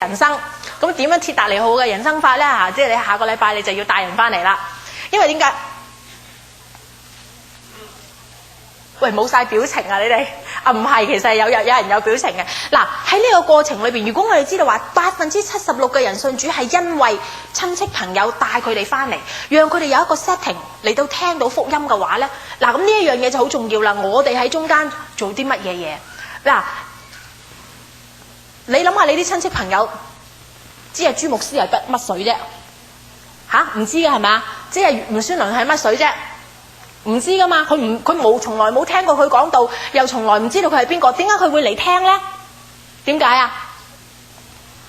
人生。咁點樣鐵達尼號嘅人生法咧？嚇，即係你下個禮拜你就要帶人翻嚟啦。因為點解？喂，冇晒表情啊！你哋啊，唔係，其實有人有表情嘅。嗱，喺呢個過程裏邊，如果我哋知道話76%嘅人信主係因為親戚朋友帶佢哋翻嚟，讓佢哋有一個 setting 嚟到聽到福音嘅話咧，嗱，咁呢一樣嘢就好重要啦。我哋喺中間做啲乜嘢嘢？嗱，你諗下你啲親戚朋友知係朱牧師係乜水啫？嚇，唔知嘅係咪啊？即係吳宣倫係乜水啫？唔知噶嘛，佢從來冇聽過佢講道，又從來唔知道佢係邊個，點解佢會嚟聽呢？點解啊？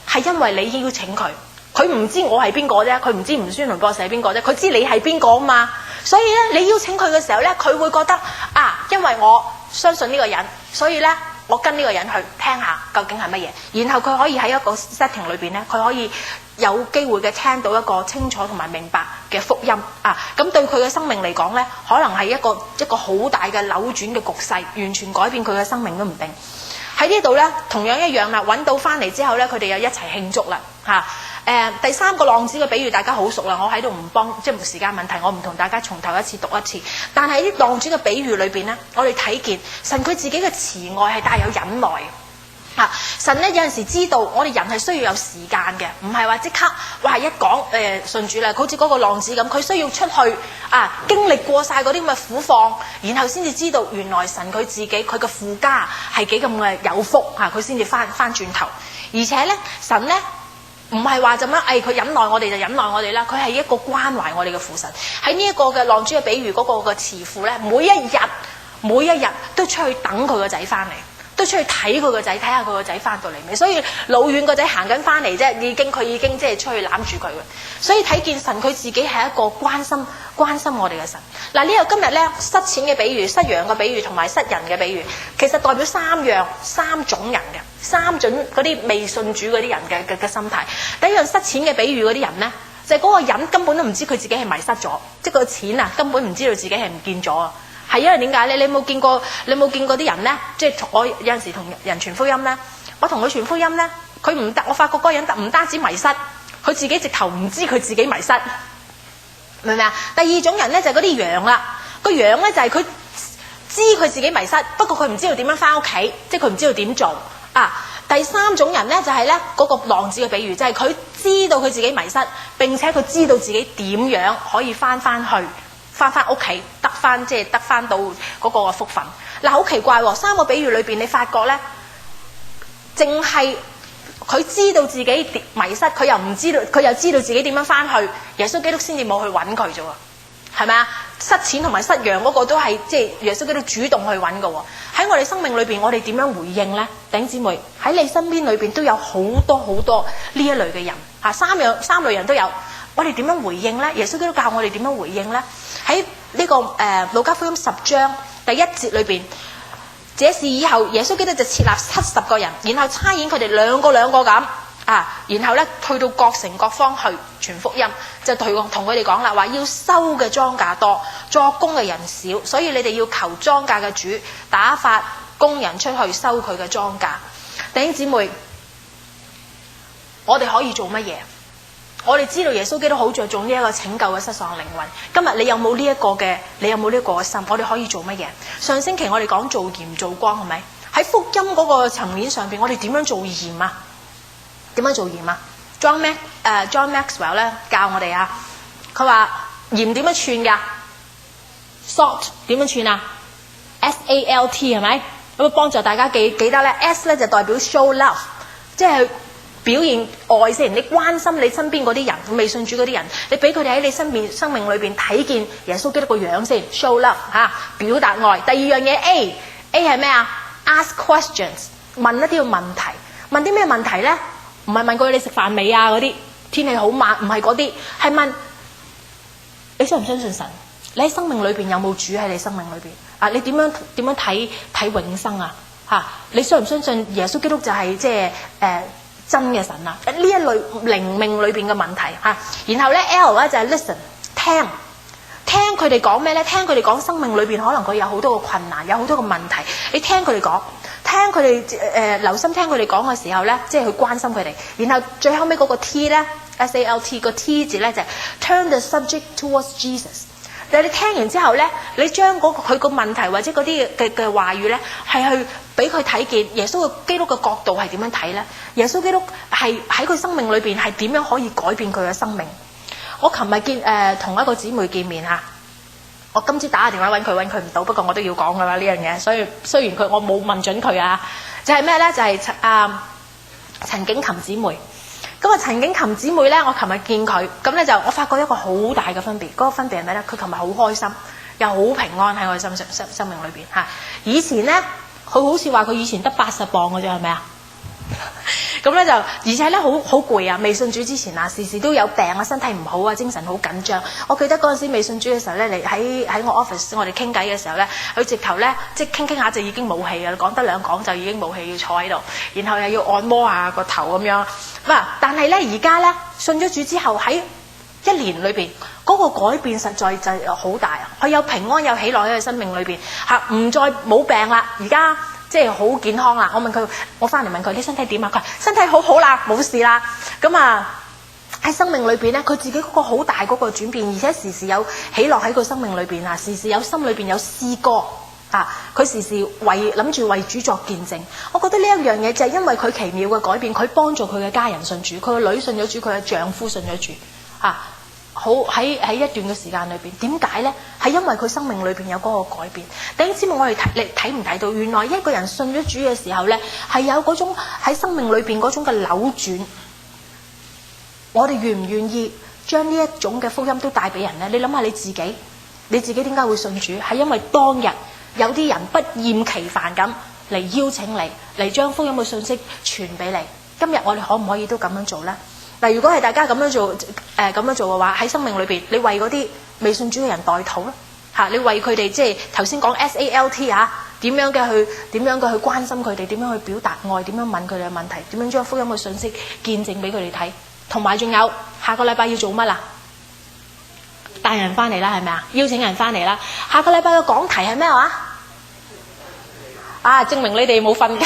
係因為你邀請佢，佢唔知我係邊個啫，佢唔知吳宣倫博士係邊個啫，佢知你係邊個啊嘛。所以咧，你邀請佢嘅時候咧，佢會覺得啊，因為我相信呢個人，所以咧我跟呢個人去聽下究竟係乜嘢，然後佢可以喺一個 setting 裏邊咧，佢可以有機會嘅聽到一個清楚同埋明白嘅福音啊！咁對佢嘅生命嚟講咧，可能係一個好大嘅扭轉嘅局勢，完全改變佢嘅生命都唔定。喺呢度咧，同樣一樣啦，揾到翻嚟之後咧，佢哋又一齊慶祝啦嚇。第三個浪子嘅比喻大家好熟啦，我喺度唔幫，即係時間問題，我唔同大家從頭一次讀一次。但係啲浪子嘅比喻裏邊咧，我哋睇見神佢自己嘅慈愛係帶有忍耐。神咧有陣時知道我哋人係需要有時間嘅，唔係話即刻話一講信主啦，好似嗰個浪子咁，佢需要出去經歷過晒嗰啲咁嘅苦況，然後先至知道原來神佢自己佢嘅父家係幾咁嘅有福佢先至翻轉頭。而且咧神咧唔係話就咁佢忍耐我哋就忍耐我哋啦，佢係一個關懷我哋嘅父神。喺呢一個嘅浪子嘅比喻嗰個嘅慈父咧，每一日都出去等佢個仔翻嚟。都出去睇佢個仔，睇下佢個仔翻到嚟未？所以老遠個仔行緊翻嚟啫，佢已經即係出去攬住佢嘅。所以睇見神佢自己係一個關心我哋嘅神。嗱，呢個今日咧失錢嘅比喻、失羊嘅比喻同埋失人嘅比喻，其實代表三種人嘅三種嗰啲未信主嗰啲人嘅心態。第一樣失錢嘅比喻嗰啲人咧，就係嗰個人根本都唔知佢自己係迷失咗，即係個錢啊根本唔知道自己係唔見咗啊！係因為點解咧？你冇見過啲人咧？即係我有陣時同人傳福音咧，我同佢傳福音咧，佢唔得，我發覺嗰個人唔單止迷失，佢自己直頭唔知佢自己迷失，明唔明啊？第二種人咧就係嗰啲羊啦，個羊咧就係佢知佢自己迷失，不過佢唔知道點樣翻屋企，即係佢唔知道點做啊。第三種人咧就係咧嗰個浪子嘅比喻，就係佢知道佢自己迷失，並且佢知道自己點樣可以翻屋企，得翻到嗰個福分。嗱，好奇怪喎！三個比喻裏邊，你發覺咧，淨係佢知道自己迷失，佢又知道自己點樣翻去，耶穌基督先至冇去揾佢啫喎，係咪啊？失錢同埋失羊嗰個都係即係耶穌基督主動去揾嘅喎。喺我哋生命裏邊，我哋點樣回應咧？弟兄姊妹，喺你身邊裏邊都有好多呢一類嘅人嚇，三類人都有。我哋點樣回應咧？耶穌基督教我哋點樣回應咧？喺呢個路加福音10章第1節裏邊，這事以後耶穌基督就設立70個人，然後差遣佢哋兩個咁然後咧去到各城各方去傳福音，就同佢哋講啦，話要收嘅莊稼多，作工嘅人少，所以你哋要求莊稼嘅主打發工人出去收佢嘅莊稼。弟兄姊妹，我哋可以做乜嘢？我哋知道耶穌基督好着重呢一個拯救嘅失喪靈魂。今日你有冇呢一個嘅心？我哋可以做乜嘢？上星期我哋講做鹽做光，係咪？喺福音嗰個層面上邊，我哋點樣做鹽啊？點樣做鹽啊 ？John Maxwell 咧教我哋佢話鹽點樣串㗎 ？Salt 點樣串啊 ？SALT 係咪？咁幫助大家記得咧 ，S 咧就代表 show love， 即係表現愛先，你關心你身邊嗰啲人，未信主嗰啲人，你俾佢哋喺你生命裏邊睇見耶穌基督個樣先 ，show love 表達愛。第二樣嘢 A 係咩啊 ？Ask questions， 問一啲嘅問題。問啲咩問題咧？唔係問佢你食飯未啊嗰啲，天氣好嗎？唔係嗰啲，係問你相唔相信神？你喺生命裏邊有冇主喺你生命裏邊？你點樣睇永生啊？你相唔相信耶穌基督就係即係真嘅神啊？呢一類靈命裏邊嘅問題然後咧 L 咧就係 listen， 聽佢哋講咩咧？聽佢哋講生命裏邊可能佢有好多個困難，有好多個問題，你聽佢哋講，睇聽佢哋留心聽佢哋講嘅時候咧，即係去關心佢哋。然後最後尾嗰個 T 咧 SALT 個 T 字咧就係 turn the subject towards Jesus。但係你聽完之後咧，你將佢個問題或者嗰啲嘅話語咧，係去俾佢睇見耶穌嘅基督嘅角度係點樣睇咧？耶穌基督係喺佢生命裏邊係點樣可以改變佢嘅生命？我琴日同一個姊妹見面嚇，我今朝打個電話揾佢唔到，不過我都要講噶啦呢樣嘢。所以雖然我冇問準佢啊，就係咩咧？就係陳景琴姊妹。咁啊，陳景琴姊妹咧，我琴日見佢，咁咧就我發覺一個好大嘅分別。嗰個分別係咩咧？佢琴日好開心，又好平安喺我嘅生命裏邊嚇。以前咧，佢好似話佢以前得80磅嘅啫，係咪啊？咁咧就，而且咧好攰啊！未信主之前啊，時時都有病啊，身體唔好啊，精神好緊張。我記得嗰陣時未信主嘅時候咧，你喺我 office 我哋傾偈嘅時候咧，佢直頭咧即係傾下就已經冇氣啊，講得兩講就已經冇氣要坐喺度，然後又要按摩下個頭咁樣。但係咧而家咧信咗主之後喺1年裏邊嗰個改變實在就好大啊！佢有平安有喜樂喺佢生命裏邊嚇，唔再冇病啦，而家。即係好健康啦！我翻嚟問佢：你身體點啊？佢話身體好好啦，冇事啦。咁啊喺生命裏邊咧，佢自己嗰個好大嗰個轉變，而且時時有喜樂喺佢生命裏邊啊，時時有心裏邊有詩歌啊，佢時時諗住為主作見證。我覺得呢一樣嘢就係因為佢奇妙嘅改變，佢幫助佢嘅家人信主，佢個女信咗主，佢嘅丈夫信咗主啊。好喺一段嘅時間裏邊，點解呢？係因為佢生命裏邊有嗰個改變。弟兄姊妹，我哋睇唔睇到？原來一個人信咗主嘅時候呢，係有嗰種喺生命裏邊嗰種嘅扭轉。我哋願唔願意將呢一種嘅福音都帶俾人呢？你諗下你自己點解會信主？係因為當日有啲人不厭其煩咁嚟邀請你，嚟將福音嘅信息傳俾你。今日我哋可唔可以都咁樣做呢？嗱，如果係大家咁樣做嘅話，喺生命裏邊，你為嗰啲未信主嘅人代禱啦嚇，你為佢哋即係頭先講 SALT 嚇，點樣嘅去關心佢哋，點樣去表達愛，點樣問佢哋嘅問題，點樣將福音嘅信息見證俾佢哋睇，同埋仲有下個禮拜要做乜啊？帶人翻嚟啦，係咪啊？邀請人翻嚟啦。下個禮拜嘅講題係咩話？證明你哋冇瞓覺，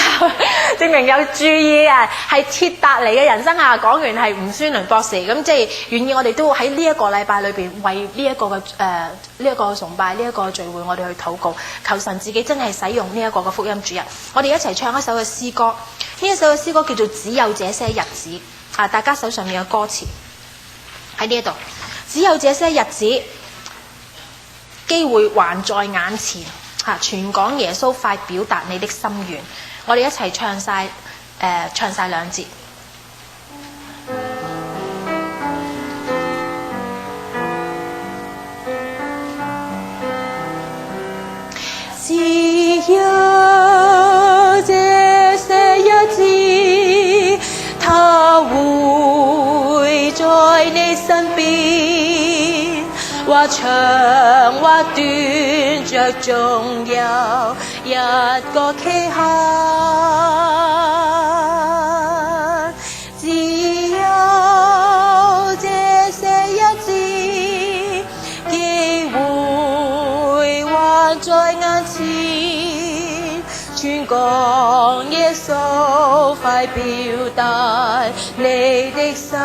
證明有注意啊！係鐵達尼嘅人生啊！講完係吳宣倫博士，咁即係願意我哋都喺呢一個禮拜裏邊為呢一個嘅呢一個崇拜呢一個聚會，我哋去禱告，求神自己真係使用呢一個嘅福音主日。我哋一齊唱一首嘅詩歌，呢一首嘅詩歌叫做《只有這些日子》啊！大家手上面嘅歌詞喺呢一度，只有這些日子，機會還在眼前。全港耶穌快表達你的心願，我哋一齊唱晒兩節。只有這些日子，他會在你身邊，或長或短，着仲有一個期限，只有這些日子，機會還在眼前，全港耶穌快表達你的心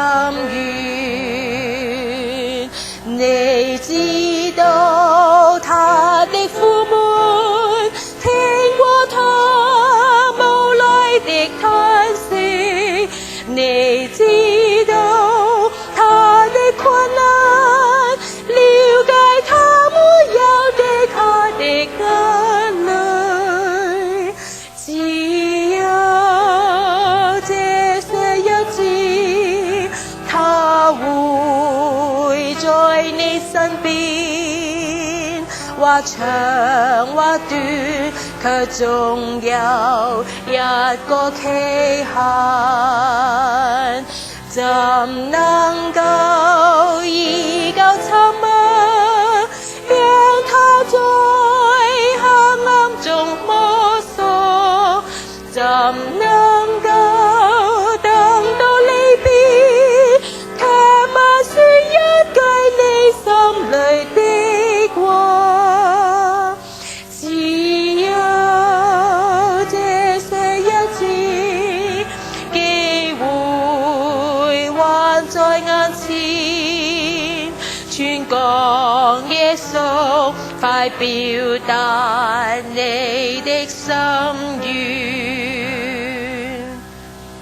願，你知道他的苦悶，聽過他無奈的嘆息，你知道他的困難，了解他沒有的他的眼淚，只有這些日子，他會在你身邊，或長或短，卻總有一個期限，怎能夠依舊沉默，讓他在黑暗中摸索，怎能夠等到離別，卻不說一句你心裏的話，只有這些在眼前，宣講耶穌，快表達你的心願。